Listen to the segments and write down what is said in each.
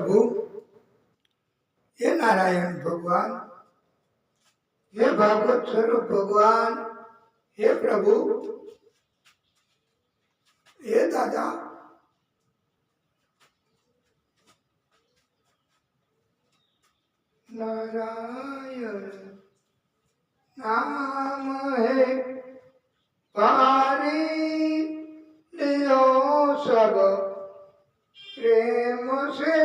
प्रभु, हे नारायण भगवान, हे भागवत स्वरूप भगवान, हे प्रभु, हे दादा, नारायण नाम है पारी लियो सब प्रेम से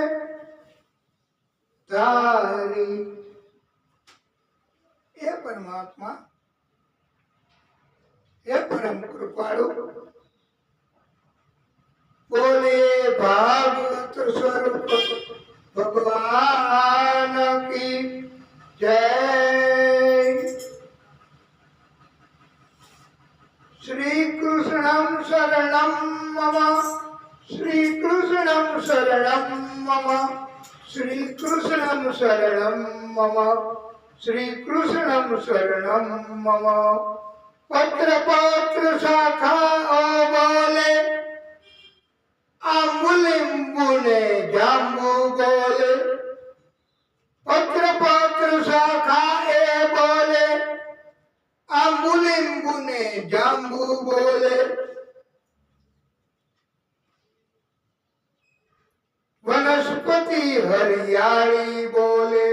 धारी। हे परमात्मा, हे परम कृपालु, बोले भागवत स्वरूप भगवान की जय। श्री कृष्णं शरणं मम, श्री कृष्णं शरणं मम, श्री कृष्णं शरणं मम, श्री कृष्णं शरणं मम। पत्र पत्र शाखा ओ बोले, आंबुलिंबुने जांबू बोले। पत्र पत्र शाखा ए बोले, आंबुलिंबुने जांबू बोले। वनस्पति हरियाली बोले,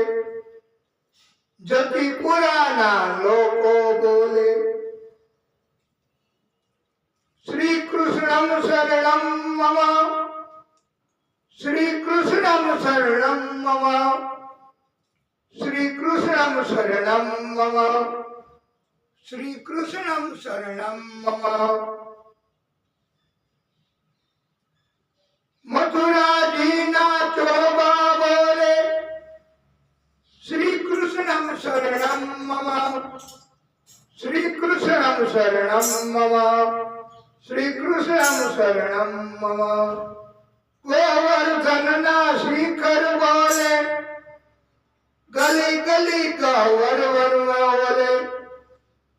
जति पुराना लोको बोले। श्री कृष्णं शरणं मम, श्री कृष्णं शरणं मम, श्री कृष्णं शरणं मम, श्री कृष्णं शरणं मम। मथुरा जीना चोबा बोले, श्री कृष्णं शरणं मम, श्री कृष्णं शरणं मम, श्री कृष्णं शरणं मम। गोवर्धन ना शिखर बोले, गली गली गौर वर बोले।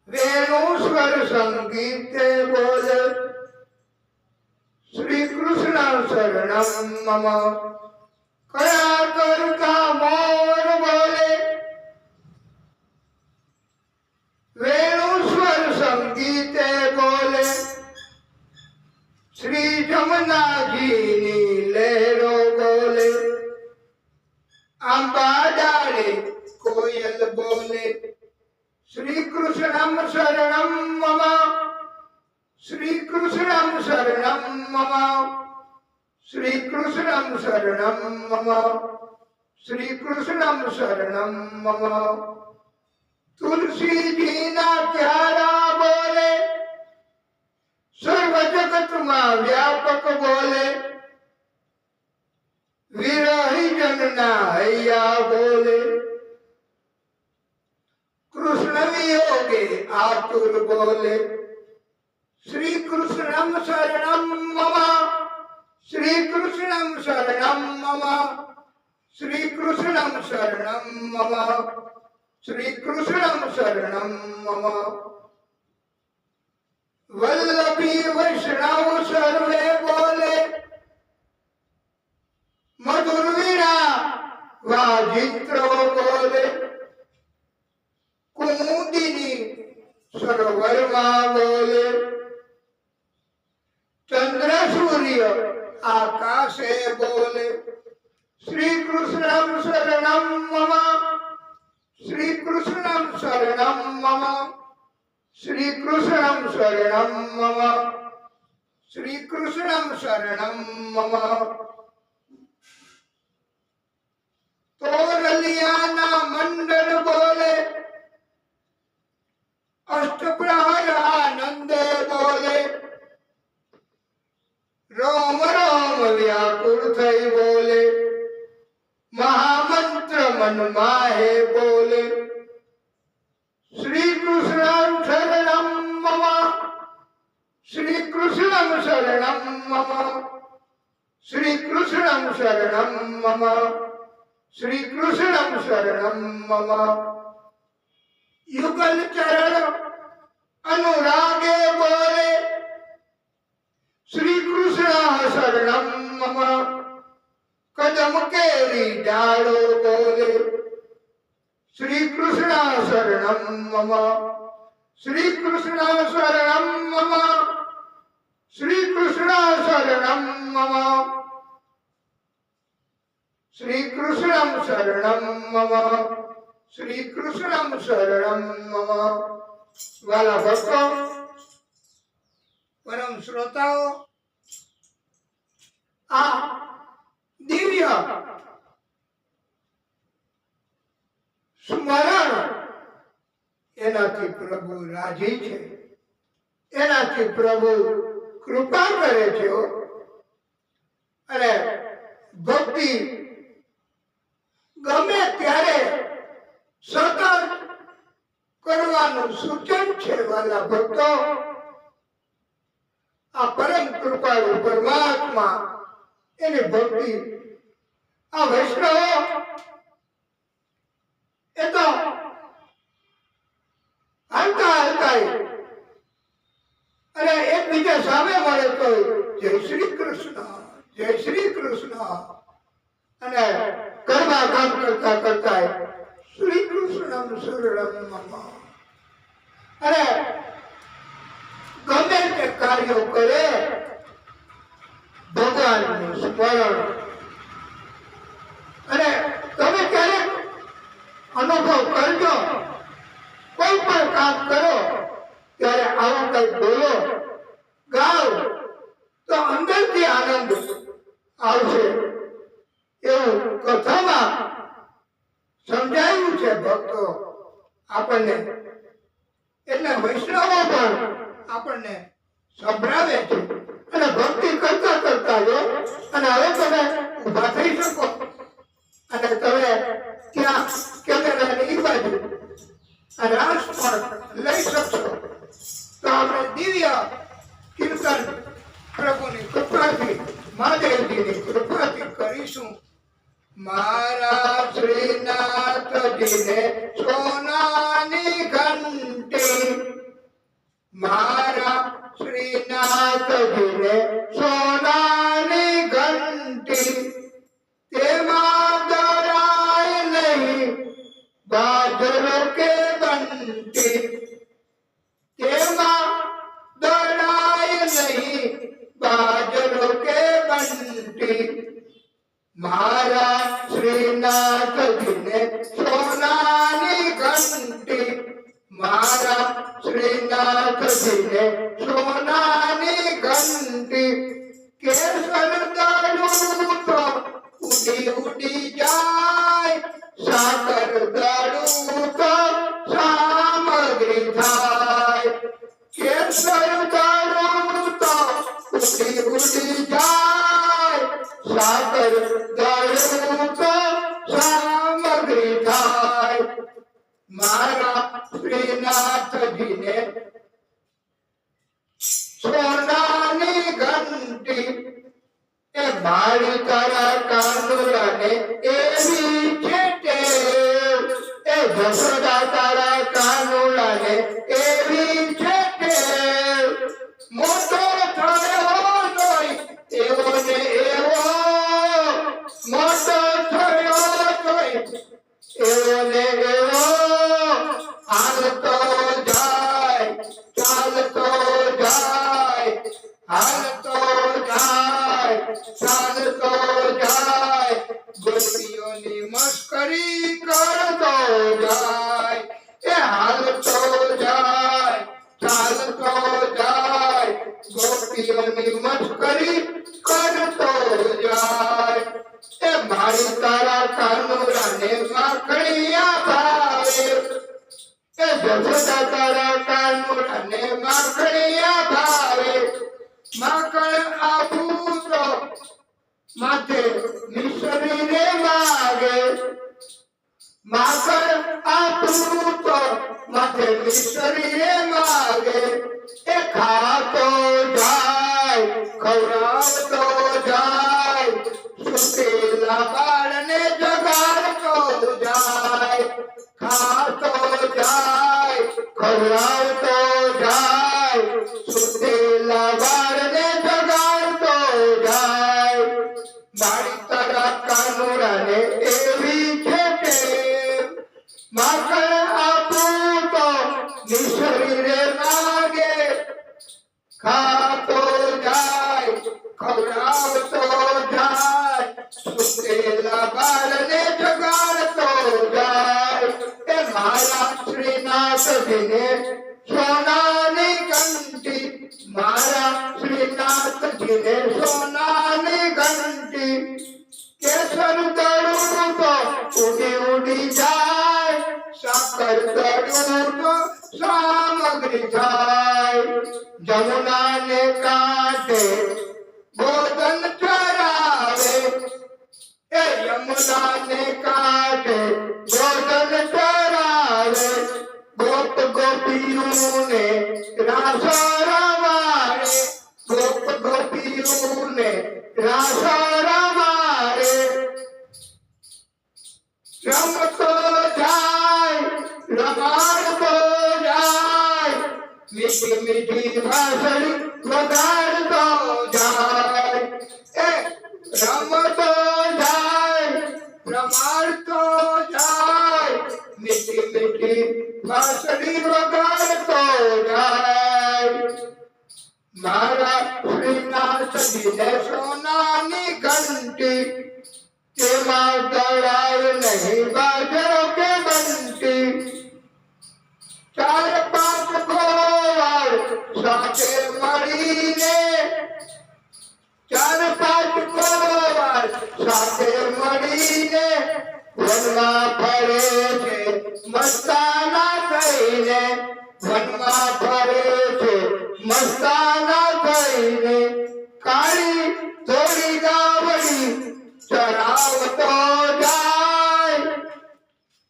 वेणुस्वर संगीत बोले, श्री कृष्ण शरणं मम। कयाकर का मोर बोले, वेणुस्वर संगीत बोले। श्री जमुना जी नीलेरो बोले, अंबा डाले कोयल बोले। श्री कृष्णं शरणं मम, श्री कृष्णं शरणं मम, श्री कृष्णं शरणं मम, श्री कृष्णं शरणं मम। तुलसी जी ना प्यारा बोले, सर्व जगत में व्यापक बोले। विरही जन ना हैया बोले, कृष्ण वियोगे आतुर बोले। श्री कृष्णं शरणं मम, श्री कृष्णं शरणं मम, श्री कृष्णं शरणं मम, श्री कृष्णं शरणं मम। वल्लभी वैष्णव सर्वे बोले, मधुर वीणा वाजित्र बोले। कुमुदिनी सरोवर मां बोले, चंद्र सूर्य आकाशे बोले। श्री कृष्णं शरणं मम, श्री कृष्णं शरणं मम, श्री कृष्णं शरणं मम, श्री कृष्णं शरणं मम। तोरलिया ना मंडल बोले, अष्टप्रहर आनंदे बोले। रोम रोम व्याकुल थई बोले, महामंत्र मन माहे बोले। श्री कृष्णं शरणं मम, श्री कृष्णं शरणं मम, श्री कृष्णं शरणं मम, श्री कृष्णं शरणं मम। युगल चरण अनुरागे बोले, श्री कृष्ण शरणं मम। કદમ કેરી ડાળો બોલે શ્રી કૃષ્ણ શરણમ મમ શ્રી કૃષ્ણ શરણમ મમ શ્રી કૃષ્ણ શરણમ મમ શ્રી કૃષ્ણ શરણમ મમ શ્રી કૃષ્ણ શરણમ મમ વાલા ભક્તો પરમ શ્રોતાઓ આ દિવ્ય સ્મરણ એનાથી પ્રભુ રાજી છે એનાથી પ્રભુ કૃપા કરે છે અને ભક્તિ ગમે ત્યારે સતત કરવાનું સૂચન છે વાલા ભક્તો આ પરમ કૃપાળુ પરમાત્મા એની ભક્તિ આ વૈષ્ણવો એ તો હાલતા હાલતા અને એકબીજા સામે મળે તો જય શ્રી કૃષ્ણ અને ઘરમાં કામ કરતા કરતા શ્રી કૃષ્ણ શરણમ મમ અને ગમે તે કાર્યો કરે ભગવાનનું સ્મરણ અને તમે ક્યારેક અનુભવ કરજો કોઈ પણ કામ કરો ત્યારે આવું કઈ બોલો ગાઓ તો અંદરથી આનંદ આવશે એવું કથામાં સમજાયું છે ભક્તો આપણને એટલે વૈષ્ણવો પણ આપણને સંભળાવે છે અને ભક્તિ કરતા કરતા જો અને હવે તમે ઊભા થઈ શકો અને તમે ત્યાં કેમેરાની બાજુ રાસ પણ લઈ શકશો તો આપણે દિવ્ય કીર્તન પ્રભુની કૃપાથી મહાદેવજીની કૃપાથી કરીશું મારા શ્રીનાથજીને સોનાની ઘંટી મારા શ્રીનાથજીને સોનાની ઘંટી તેમાં દળાય નહીં બાજરો કે બંટી તેમાં દળાય નહીં બાજરો કે બંટી મારા શ્રીનાથજીને સોનાની ઘંટી મારા શ્રીનાથજીને સોનાની ઘંટી કેસર દળું તો ઉડી ઉડી જાય સાકર દળું તો સામગ્રી થાય કેસર દળું તો ઉડી ઉડી જાય સાકર દળું તો સામગ્રી થાય મારા શ્રીનાથજીને સોનાની ઘંટી એ મારી તારા કાનુડાને એવી છે ટેવ એ જશોદા તારા કાનુડાને એવી છે ટેવ મોટો થયો તોય એવો ને એવો મોટો થયો તોય એવો ને એવો હાલતો જાય ચાલતો જાય હાલતો જાય ચાલતો જાય ગોપીઓની મસ્કરી કરતો જાય એ હાલતો જાય ચાલતો જાય ગોપીઓની મસ્કરી કરતો જાય એ મારી તારા કાનુડાને માખણિયા ભાવે એ જશોદા તારા કાનુડાને માખણિયા ભાવે માખણ આપું તો માથે મિશ્રી રે માગે માખણ આપું તો માથે મિશ્રી રે માગે એ ખાતો જાય ખવડાવતો જાય સુતેલા બાળને જગાડતો જાય ખાતો જાય ખવડાવતો જાય સુતેલા બાળને જગાડતો જાય મારી તારા માખણ આપું તો નિશરીરે લાગે, ખાતો જાય ખવડાવતો જાય, સુતેલા બાળને જગાડતો જાય. એ મારા શ્રીનાથજીને સોનાની ઘંટી, મારા શ્રીનાથજીને સોનાની ઘંટી. કેસર તળું તો ઉડી ઉડી જાય, સાકર તળું તો સામગ્રી થાય. જમુનાને કાંઠે ગોધન ચરાવે, એ યમુનાને કાંઠે ગોધન ચરાવે. ગોપ ગોપીઓને રાસ રમાડે, ગોપ ગોપીઓને રાસ રમાડે. રમતો જાય રમાડતો જાય, મીઠી મીઠી વાસળી વગાડતો જાય. એ રમતો જાય રમાડતો જાય, મીઠી મીઠી વાસળી વગાડતો જાય. મારા શ્રીનાથજીને સોનાની ઘંટી, તેમાં દળાય નહીં બાજરો કે બંટી. ચાર પાંચ ગોવાળ સાથે મળીને, ચાર પાંચ ગોવાળ સાથે મળીને વનમાં ફરે છે મસ્તાના થઈને, વનમાં ફરે છે મસ્તાના થઈને. કાળી થોડી ગાવડી ચરાવતો જાય,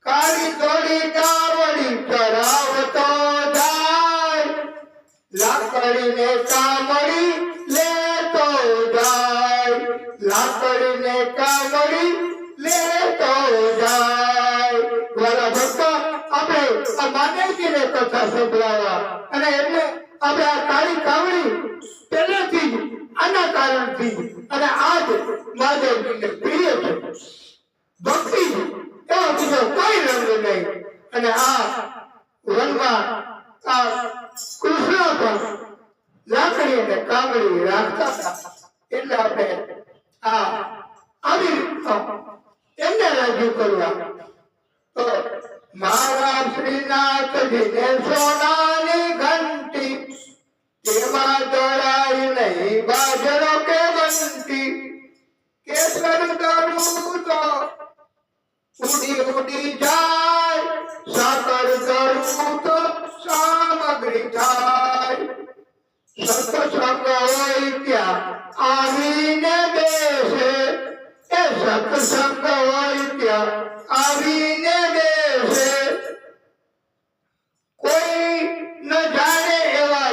કાળી થોડી ગાવડી ચરાવતો જાય. લાકડીને કામડી લેતો જાય, લાકડીને કામડી લેતો જાય. વાલા ભક્તો, આપણે આ માનવજીને કથા સંભળાવવા અને એમને આપણે આ કાળી કાવડી પહેલેથી જ આના કારણથી અને આજ મહાદેવજીને પ્રિય છે, ભક્તિ એવો બીજો કોઈ રંગ નહીં. અને આ વનમાં આ કૃષ્ણ પણ લાકડી અને કામડી રાખતા હતા, એટલે આપણે આ આવી રીતના એમને રજૂ કરવા. તો મારા શ્રીનાથજીને સોનાની ઘંટી, તેમાં દળાય નહીં બાજરો કે બંટી. કેસર તળું તો ઉડી ઉડી જાય, સાકર તળું તો સામગ્રી થાય. સત્સંગ હોય ત્યાં આવીને બેસે, એ સત્સંગ હોય ત્યાં આવીને બેસે. કોઈ ન જાણે એવા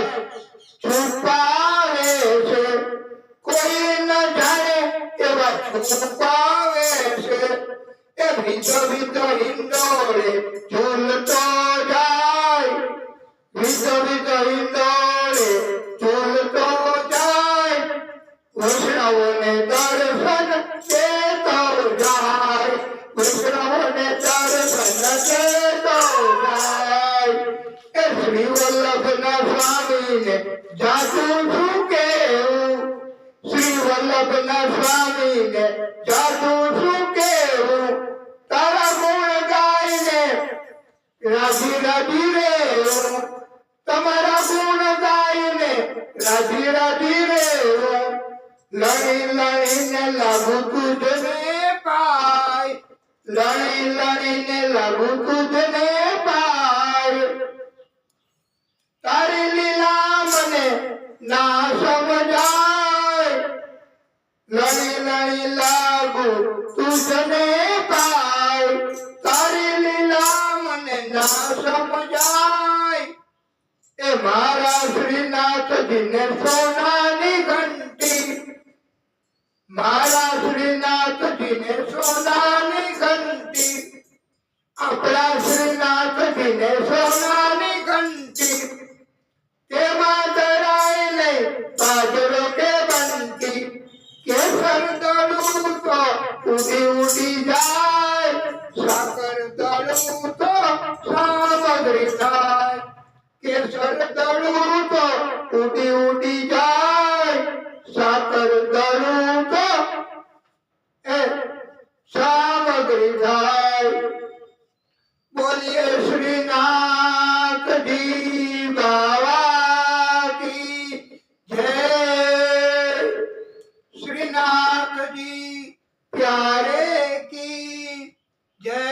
છુપાવે છે, કોઈ ન જાણે એવા છુપાવે છે. એ ભીતો ભીતો હિંડોળે ઝૂલતો જાય, ભીતો ભીતો હિંડોળે ઝૂલતો જાય. વૈષ્ણવોને દર્શન દેતો જાય, વૈષ્ણવોને દર્શન દેતો જાય. એ શ્રી વલ્લભના સ્વામીને જાદુ શું કેવું, શ્રી વલ્લભના સ્વામીને જાદુ શું કેવું. તારા ગુણ ગાઈને રાજી રાજી રેવું, તમારા ગુણ ગાઈને રાજી રાજી રેવું. લણી લણીને લાગુ તુજને પાય, લણી લણીને લાગુ તુજને પાય. તારી લીલા મને ના સમજાય, લણી લણી લાગુ તુજને પાય. તારી લીલા મને ના સમજાય. એ મારા શ્રીનાથજીને સોનાની ઘંટી, મારા શ્રીનાથજીને સોનાની ઘંટી. આપણા શ્રીનાથજીને સોનાની ઘંટી, તેમાં દળાય નહીં બાજરો કે બંટી. કેસર તળું તો ઉડી ઉડી જાય, સાકર તળું તો કેસર દળું તો ઉડી ઉડી જાય, સાકર દળું તો એ સામગ્રી થાય. બોલીએ શ્રીનાથજી બાવા કી જય. શ્રીનાથજી પ્યારે કી જય.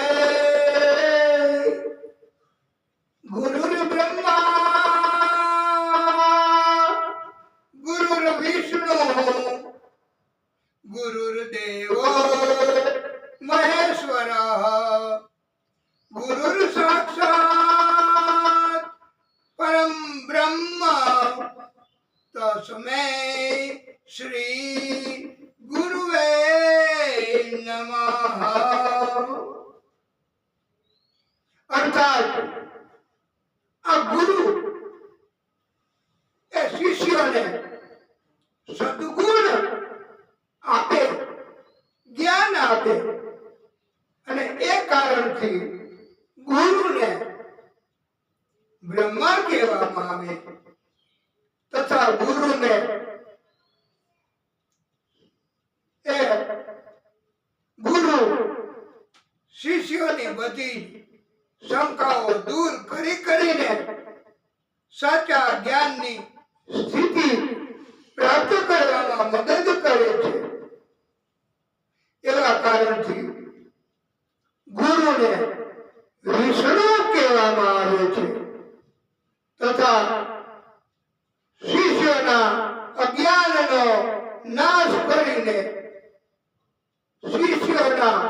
ગુરુર બ્રહ્મા ગુરુર વિષ્ણુ ગુરુર્દેવો મહેશ્વર ગુરુર સાક્ષાત પરમ બ્રહ્મ તસ્મૈ શ્રી ગુરુવે નમઃ. અર્થાત આ ગુરુ એ શિષ્યને સદગુણ આપે, જ્ઞાન આપે, અને એ કારણથી ગુરુને બ્રહ્મા કહેવામાં આવે તથા ગુરુને એ ગુરુ શિષ્યોની બધી શંકાઓ દૂર કરીને સાચા જ્ઞાનની સ્થિતિ પ્રાપ્ત કરવામાં મદદ કરે છે. એવા કારણથી ગુરુને વિષ્ણુ કહેવામાં આવે છે તથા શિષ્યના અજ્ઞાનનો નાશ કરીને શિષ્યોના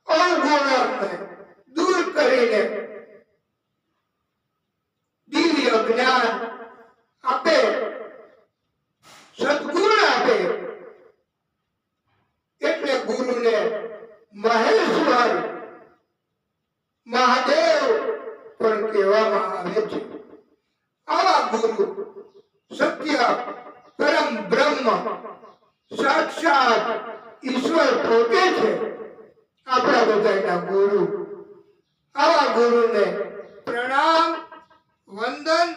અવગુણોને દૂર કરીને દિવ્ય જ્ઞાન આપે, સદગુણ આપે. એટલે ગુરુને મહેશ્વર મહાદેવ પણ કહેવામાં આવે છે. આવા ગુરુ સત્ય પરમ બ્રહ્મ સાક્ષાત ઈશ્વર પોતે છે, આપણા બધાના ગુરુ. આવા ગુરુને પ્રણામ, વંદન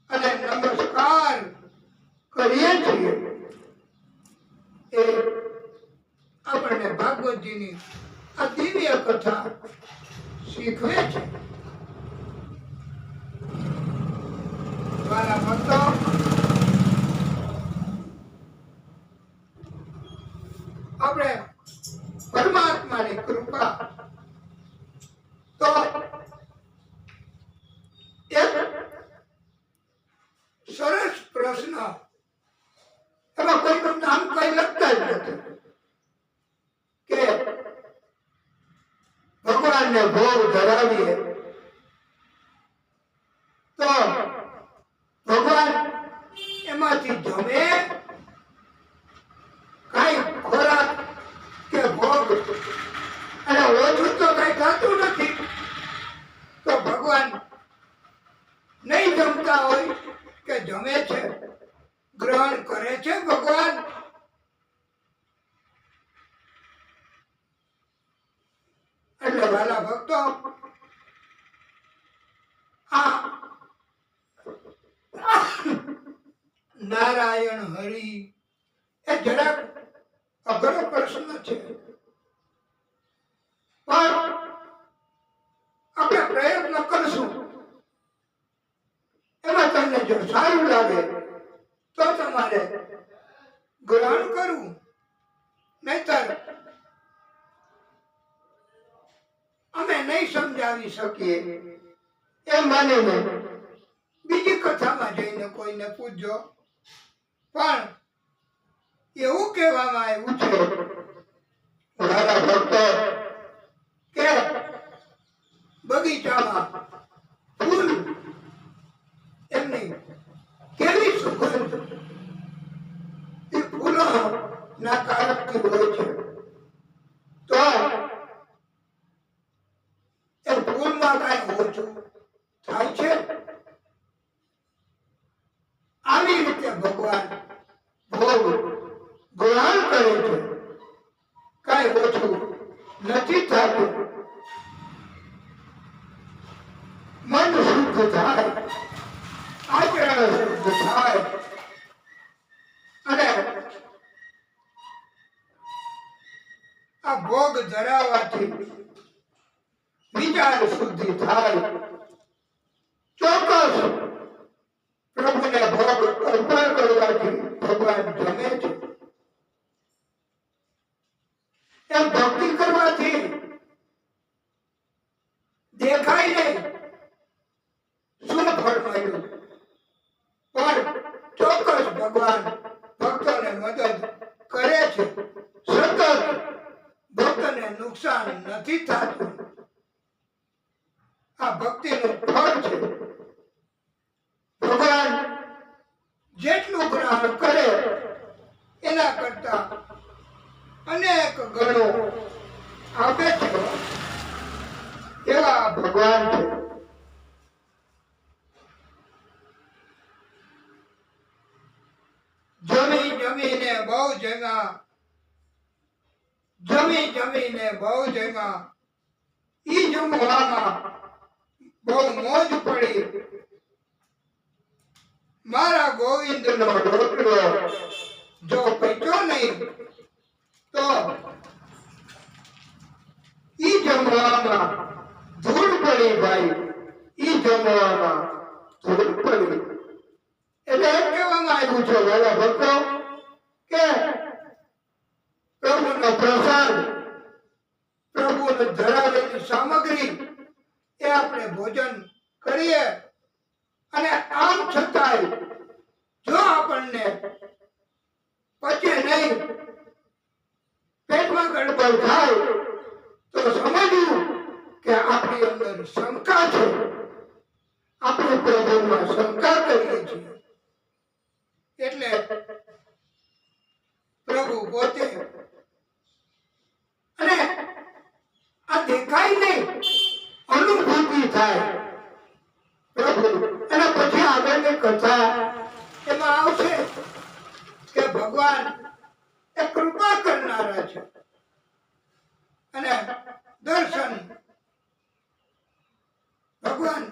અને નમસ્કાર કરીએ છીએ. એ આપણને ભાગવતજીની આ દિવ્ય કથા શીખવે છે. મારા ભક્તો, આપણે પરમાત્માની કૃપા તો એક સરસ પ્રશ્ન, એમાં કોઈનું નામ કઈ લખતા જ નથી કે ભગવાનને ભોગ ધરાવીએ તો ભગવાન એમાંથી જમે, કઈ ખોરાક કે ભોગ અને ઓછું તો કઈ થતું નથી, તો ભગવાન નહીં જમતા હોય કે જમે છે, ગ્રહણ કરે છે ભગવાન? એટલે વાલા ભક્તો, આ નારાયણ હરિ એ જરાક અઘરો પ્રશ્ન છે, પણ આપણે પ્રયત્ન કરશું. એમાં તમને જો સારું લાગે તો તમારે ગ્રહણ કરવું, નહીતર અમે નહીં સમજાવી શકીએ એમ માનીને બીજી કથામાં જઈને કોઈને પૂછજો. પણ એવું કહેવામાં આવ્યું છે મારા ભક્તો કે બગીચામાં ફૂલ એમની કેવી સુગંધ એ ફૂલો ના કારણથી હોય છે. તો એ ફૂલમાં કઈ ઓછું થાય છે? આવી રીતે ભગવાન ભોગ ગ્રહણ કરે છે, કઈ ઓછું નથી થતું. મન શુદ્ધ થાય, વિચાર શુદ્ધ થાય અને આ ભોગ ધરાવવાથી વિચાર શુદ્ધિ થાય. ચોક્કસ પ્રભુને ભોગ અર્પણ કરવાથી ભગવાન ગમે છે. એમ ભક્તિ કરવાથી દેખાય નહીં શું ફળ મળ્યું, પણ ચોક્કસ ભગવાન ભક્તોને મદદ કરે છે. સતત ભક્તને નુકસાન નથી થતું. આ ભક્તિનું ફળ છે. ભગવાન જેટલું ગ્રહણ કરે એના કરતા અનેક ગણો આપે છે. એવા ભગવાન છે. જમીને બહુ જમ્યા, જમીને બહુ જમ્યા. ઈ જમવામાં બહુ મોજ પડી. મારા ગોવિંદનો રોટલો જો પચ્યો નહીં તો ઈ જમવામાં ધૂળ પડી. ભાઈ, ઈ જમવામાં ધૂળ પડી. એટલે એમ કહેવામાં આવ્યું છે વાલા ભક્તો કે પ્રભુનો પ્રસાદ, પ્રભુને ધરાવેલી સામગ્રી એ આપણે ભોજન કરીએ અને આમ છતાંય જો આપણને પચે નહીં, પેટમાં ગડબડ થાય તો સમજવું કે આપણી અંદર શંકા છે. આપણે પ્રભુમાં શંકા કરીએ છીએ. એટલે પ્રભુ પોતે અને આ દેખાય નહીં, અનુભૂતિ થાય પ્રભુ. અને પછી આગળની કથા એમાં આવશે કે ભગવાન એ કૃપા કરનારા છે અને દર્શન ભગવાન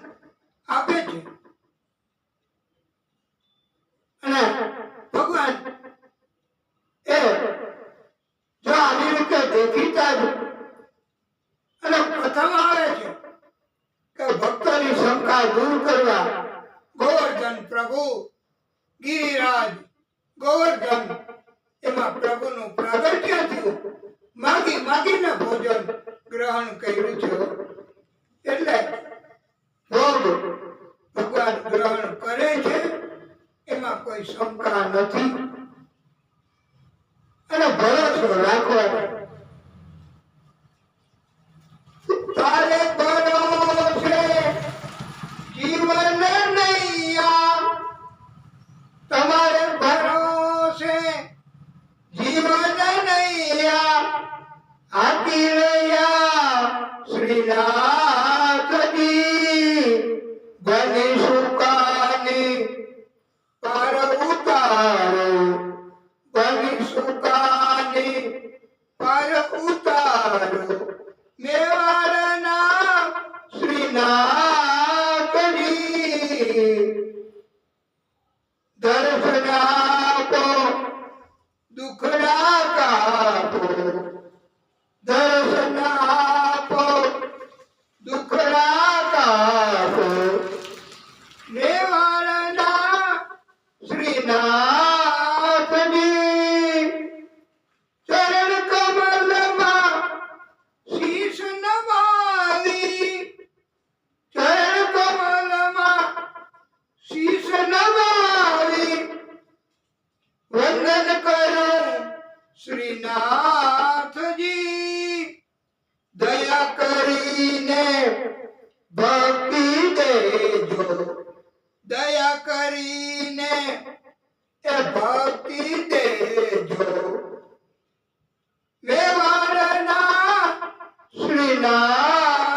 આપે છે. અને ભગવાન એ જો આવી રીતે દેખીતા જ અને કથામાં આવે છે કે ભક્તોની શંકા દૂર કરવા ગોવર્ધન પ્રભુ, ગિરિરાજ ગોવર્ધન એમાં પ્રભુનું પ્રાગટ્ય થયું. માગીને ભોજન ગ્રહણ કર્યું છે. એટલે ભોગ ભગવાન ગ્રહણ કરે છે, એમાં કોઈ શંકા નથી. અને ભરોસો રાખવાનો. તારે ભરોસે જીવન નૈયા, તમારે ભરોસે જીવન નૈયા. હાથી રહ્યા શ્રીનાથજી, બની સુકાની પાર ઉતારો, બની સુકાની પાર ઉતારો. મેવાડના શ્રીનાથજી, દર્શન આપો દુખડા કાપો, દર્શન આપો દુખડા કાપો. મેવાડના શ્રીનાથજી, ચરણ કમલમાં શીશ નમાવી, ચરણ કમલમાં શીશ નમાવી. વંદન કરો શ્રીનાથજી, દયા કરીને ભક્તિ દેજો, દયા કરીને એ ભક્તિ દેજો. મેવાડના શ્રીનાથજી,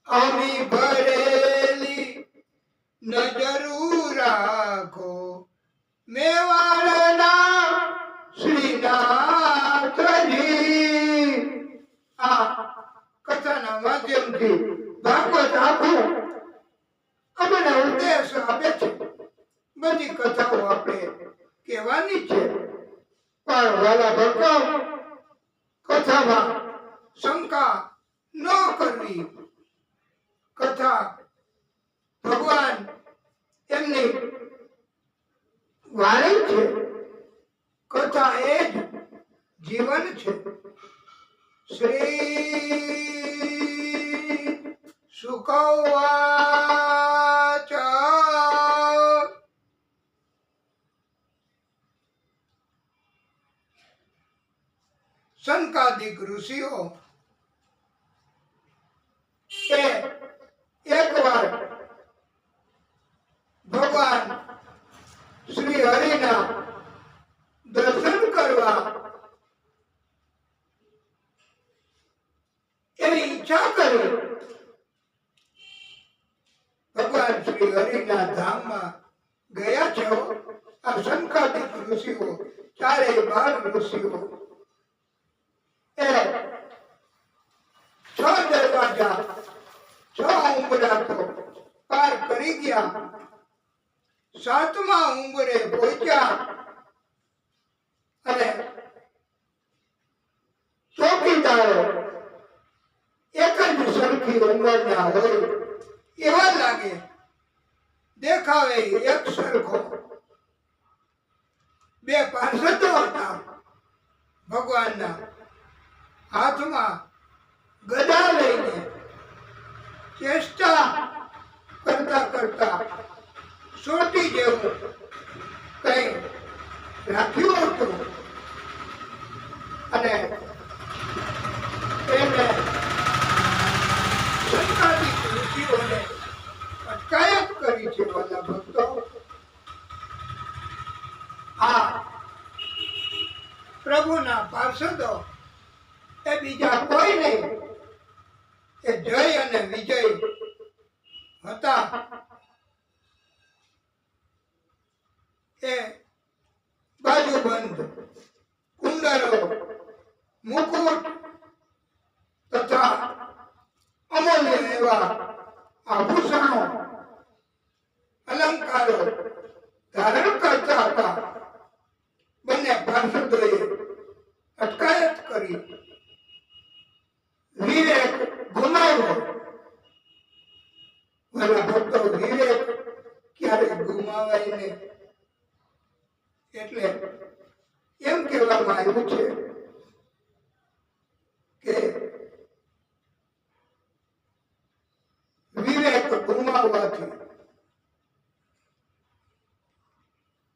અમી ભરેલી નજરું રાખો. મેવાડના શ્રીનાથજી, આ કથાના માધ્યમથી ભાગવત આખું અમે આપે છે. બધી કથાઓ આપણે કહેવાની છે, પણ વાલા ભક્તો, કથામાં શંકા ન કરવી. કથા ભગવાન એમની વાણી છે. કથા એ જ જીવન છે. શ્રી શુક ઉવાચ સંકાદિક ઋષિઓ એકવાર ભગવાન શ્રી હરિના દર્શન કરવા એની ઈચ્છા કરી. ભગવાન શ્રી હરિના ધામમાં ગયા છે. આ સંકાદિક ઋષિઓ, ચારેય 12 ઋષિઓ એ 6 દરવાજા, 6 ઉંબરા તો પાર કરી ગયા. 7મા ઉંબરે પહોંચ્યા અને ચોકીદારો એક જ સરખી ઉંમરના હોય એવા લાગે, દેખાવે એક સરખો. 2 પાર્ષદો હતા. ભગવાનના હાથમાં ગદા લઈને ચેષ્ટા કરતા કરતા સોટી જેવું કઈ રાખ્યું હતું અને એને સંકાદિક ઋષિઓને અટકાયત કરી છે. વાલા ભક્તો, આ પ્રભુના પાર્ષદો એ બીજા કોઈ નહીં, એ જય અને વિજય હતા. એ બાજુબંધ, કુંડલો, મુકુટ તથા અમૂલ્ય એવા આભૂષણો, અલંકારો ધારણ કરતા હતા. બંને પાર્ષદોએ અટકાયત કરી. વિવેક ગુમાવ્યો. મારા ભક્તો, વિવેક ક્યારે ગુમાવાય નહીં. એટલે એમ કહેવામાં આવ્યું છે કે વિવેક ગુમાવવાથી,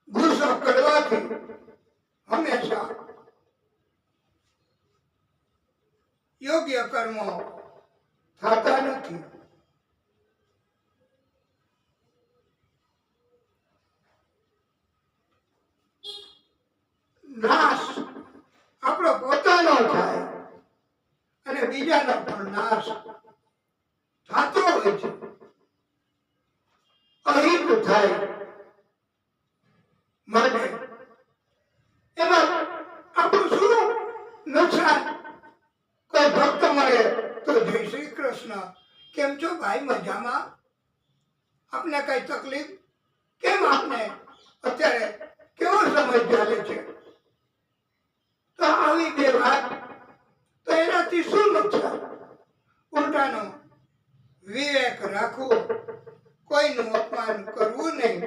ગુસ્સો કરવાથી હંમેશા યોગ્ય કર્મો થતા નથી. નાશ આપણો પોતાનો થાય અને બીજાનો પણ નાશ થતો હોય છે. અહિત થાય. માટે એમાં આપણું શું નુકસાન? કોઈ ભક્ત મળે તો જય શ્રી કૃષ્ણ, કેમ છો ભાઈ, મજામાં? આપને કઈ તકલીફ? કેમ આપને અત્યારે કેવો સમય ચાલે છે? તો આવી 2 વાત તો એનાથી શું નુકસાન? ઉલટાનો વિવેક રાખવો, કોઈનું અપમાન કરવું નહીં.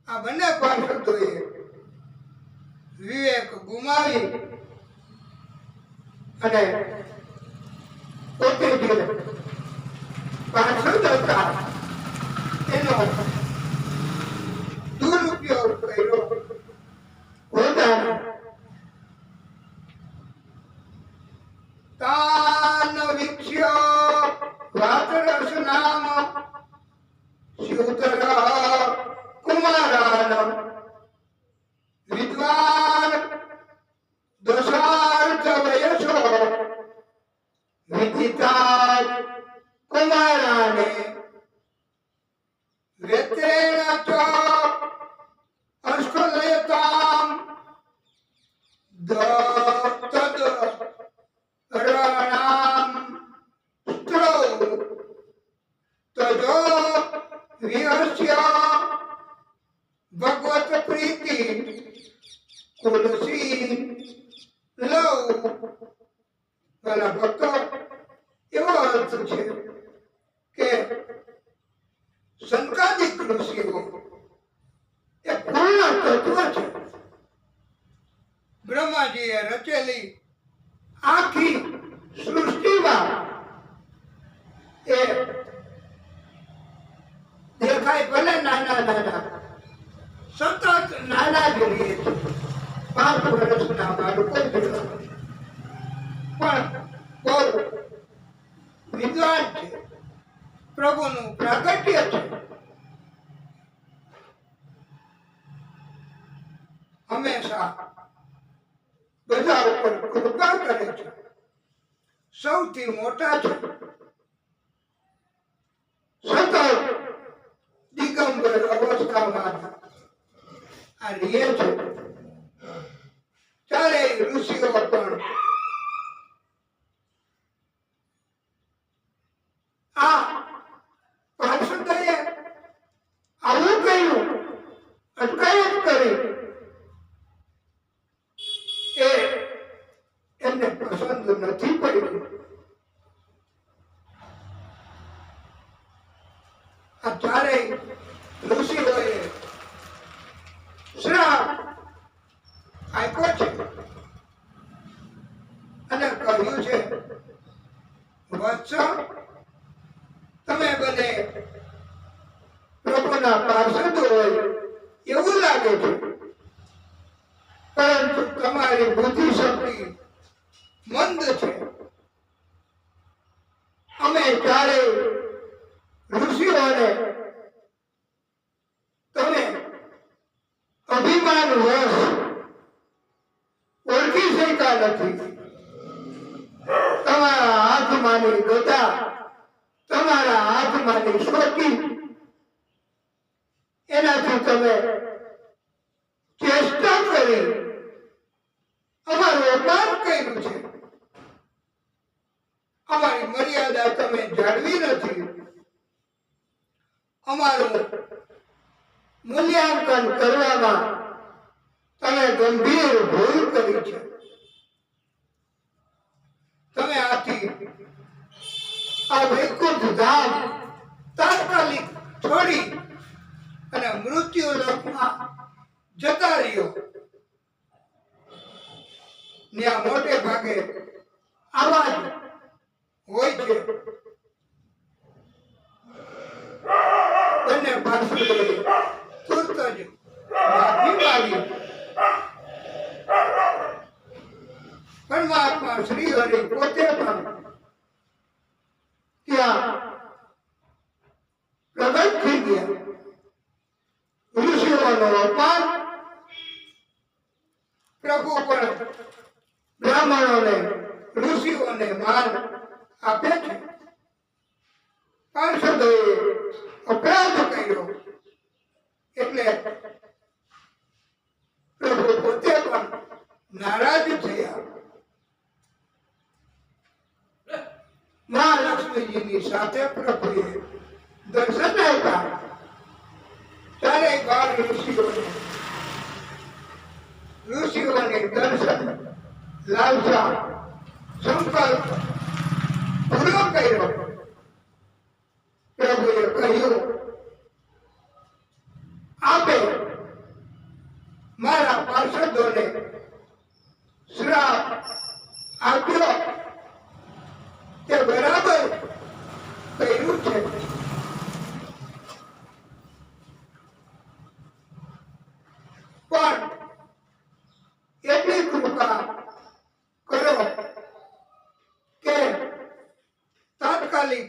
આ બંને પાર્ષદોએ વિવેક ગુમાવી અને પોતે જે પાર્ષદ હતા એનો દુરુપયોગ કર્યો. પોતાના તાન વિક્ષ્ય વાતરસ નામ સ્યુતર કુમારાન વિદ્વાન દશાર્થ વયસો વિદિતા કુમારાને વેત્રેણ ચ અસ્કલયતામ તદ રણામ સ્ત્રો તજો વિહર્ષ ભૂલાવું વાલા ભક્તો એવો અર્થ છે કે સંકાદિક ઋષિઓ એ પૂર્ણ તત્વ છે. બ્રહ્માજીએ રચેલી આખી સૃષ્ટિમાં એ દેખાય ભલે નાના નાના સતત નાના જોઈએ છે, 5 વર્ષના બાળકો જેવા, પણ બહુ વિદ્વાન છે, પ્રભુનું પ્રાગટ્ય છે. હંમેશા બધા ઉપર કૃપા કરે છે, સૌથી મોટા છે, સતત દિગંબર અવસ્થામાં આ રીએ છે. ચારેય ઋષિઓ પણ આ પાર્ષદોએ આવું કહ્યું, અટકાયત કરી, એ એમને પસંદ નથી પડ્યું. આ ચારેય ઋષિઓએ શ્રાપ આપ્યો છે અને કહ્યું છે, વત્સ, તમે બને પ્રભુના પાર્ષદ હોય એવું લાગે છે, પરંતુ તમારી બુદ્ધિ શક્તિ મંદ છે. અમે ચારેય ઋષિઓને તમે અભિમાન વશ ઓળખી શક્યા નથી. તમારા હાથમાંની ગદા, તમારા હાથમાંની શોકી, એનાથી તમે ચેષ્ટા કરી અમારું અપમાન કર્યું છે. અમારી મર્યાદા તમે જાળવી નથી. અમારું મૂલ્યાંકન કરવામાં તમે ગંભીર ભૂલ કરી છે. તમે આથી આ વૈકુંઠ ધામ તાત્કાલિક છોડી અને મૃત્યુ લોકમાં જતા રહ્યો. ત્યાં મોટે ભાગે આવા જ હોય છે. બંને પાર્ષદોએ તુરત જ માફી માંગી. પરમાત્મા શ્રી હરિ પોતે પણ ત્યાં પ્રગટ થઈ ગયા. ઋષિઓનો અપમાન, પ્રભુ પણ બ્રાહ્મણોને ઋષિઓને માન આપે છે. પાર્ષદોએ અપરાધ કર્યો એટલે પ્રભુ પોતે પણ નારાજ થયા. મહાલક્ષ્મીજીની સાથે પ્રભુએ દર્શન આપ્યા. ચારેય 12 ઋષિઓને દર્શન લાલસા સંકલ્પ પૂરો કર્યો. પ્રભુએ કહ્યું, આપે મારા પાર્ષદોને શ્રાપ આપ્યો તે બરાબર કર્યું છે. પણ એટલી કૃપા કરો કે તાત્કાલિક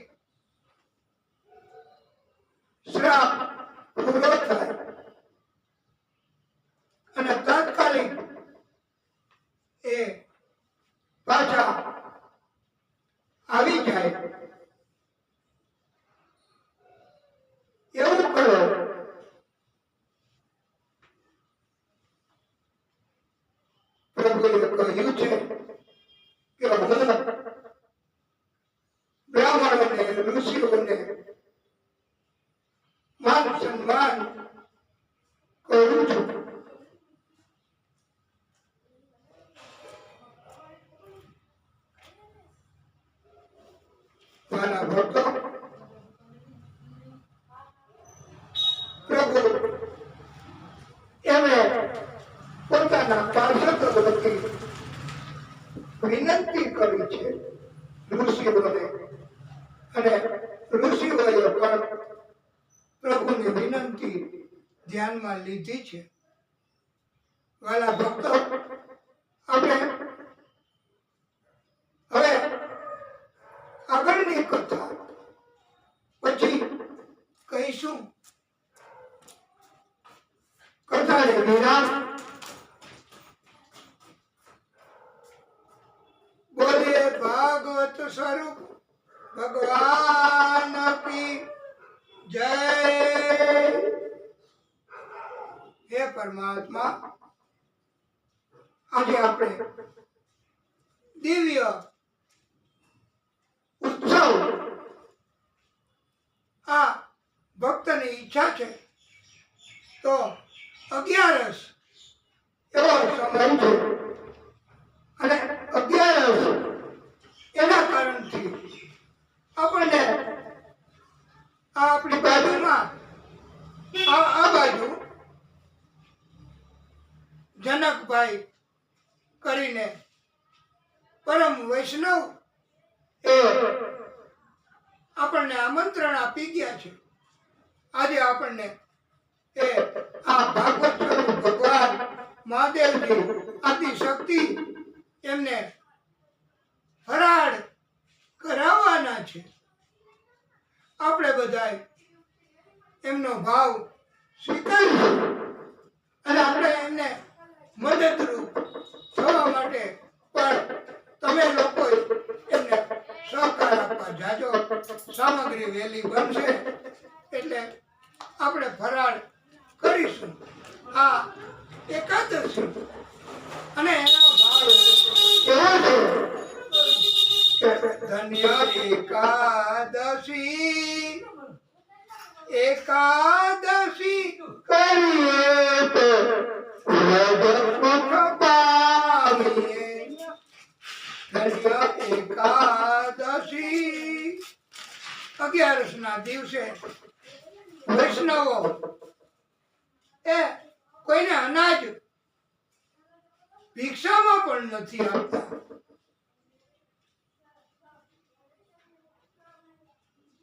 શ્રાપ પૂરો થાય અને તાત્કાલિક એ પાછા આવી જાય એવું કરો. પ્રભુએ કહ્યું છે કે હું બ્રાહ્મણોને ઋષિઓને માન સન્માન કરું છું. વાલા ભક્તો, પ્રભુ એમણે પોતાના પાર્ષદો વતી વિનંતી કરી છે ઋષિઓને, અને ઋષિઓએ પણ પ્રભુની વિનંતી ધ્યાનમાં લીધી છે. વાલા ભક્તો, આપણે હવે આગળની કથા પછી કહીશું. કથાને વિરામ. બોલીએ ભાગવત સ્વરૂપ ભગવાન કી જય. હે પરમાત્મા, આજે આપણે દિવ્ય ઉત્સવ, આ ભક્તની ઈચ્છા છે તો 11 એવો સમય છે, અને 11 એના કારણથી આપણને આપણી બાજુમાં આ બાજુ જનકભાઈ કરીને પરમ વૈષ્ણવ એ આપણને આમંત્રણ આપી ગયા છે. આજે આપણને એ આ ભાગવત સ્વરૂપ ભગવાન મહાદેવજી આદિશક્તિ એમને ફરાળ કરાવવાના છે. આપણે બધાય એમનો ભાવ સ્વીકારીશું અને આપણે એમને મદદરૂપ થવા માટે પણ તમે લોકો એમને સહકાર આપવા જાજો. સામગ્રી વહેલી બનશે એટલે આપણે ફરાળ કરીશું. આ એકાદશી અને એનો ભાવ એવો છે કે ધન્ય એકાદશી, એકાદશી કરીએ તો સુખ પામીએ. ધન્ય એકાદશી, 11 ના દિવસે વૈષ્ણવો એ કોઈને અનાજ ભિક્ષામાં પણ નથી આપતા.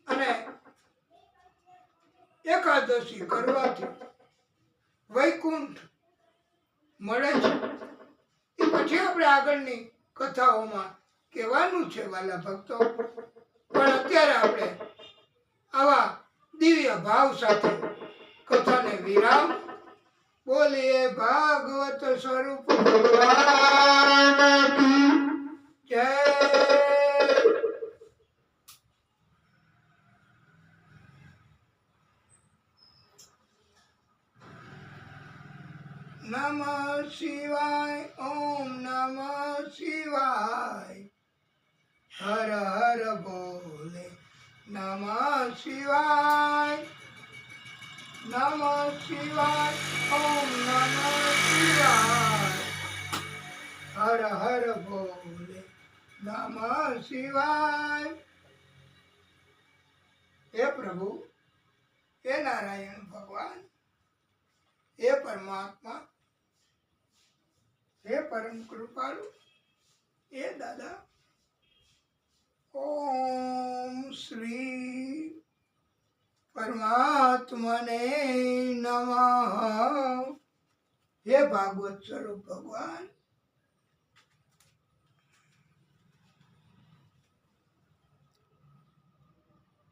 અને એકાદશી કરવાથી વૈકુંઠ મળે છે. એ પછી આપણે આગળની કથાઓમાં કહેવાનું છે વાલા ભક્તો. પણ અત્યારે આપણે આવા દિવ્ય ભાવ સાથે કથાને વિરામ. બોલીએ ભાગવત સ્વરૂપ ભગવાન કી જય. નમઃ શિવાય, ઓમ નમઃ શિવાય, હર હર બોલે નમઃ શિવાય, નમઃ શિવાય, ઓમ નમઃ શિવાય, હર હર બોલે નમઃ શિવાય. હે પ્રભુ, હે નારાયણ ભગવાન, હે પરમાત્મા, હે પરમ કૃપાળુ, હે દાદા. ઓમ શ્રી પરમાત્મને નમઃ. હે ભાગવત સ્વરૂપ ભગવાન,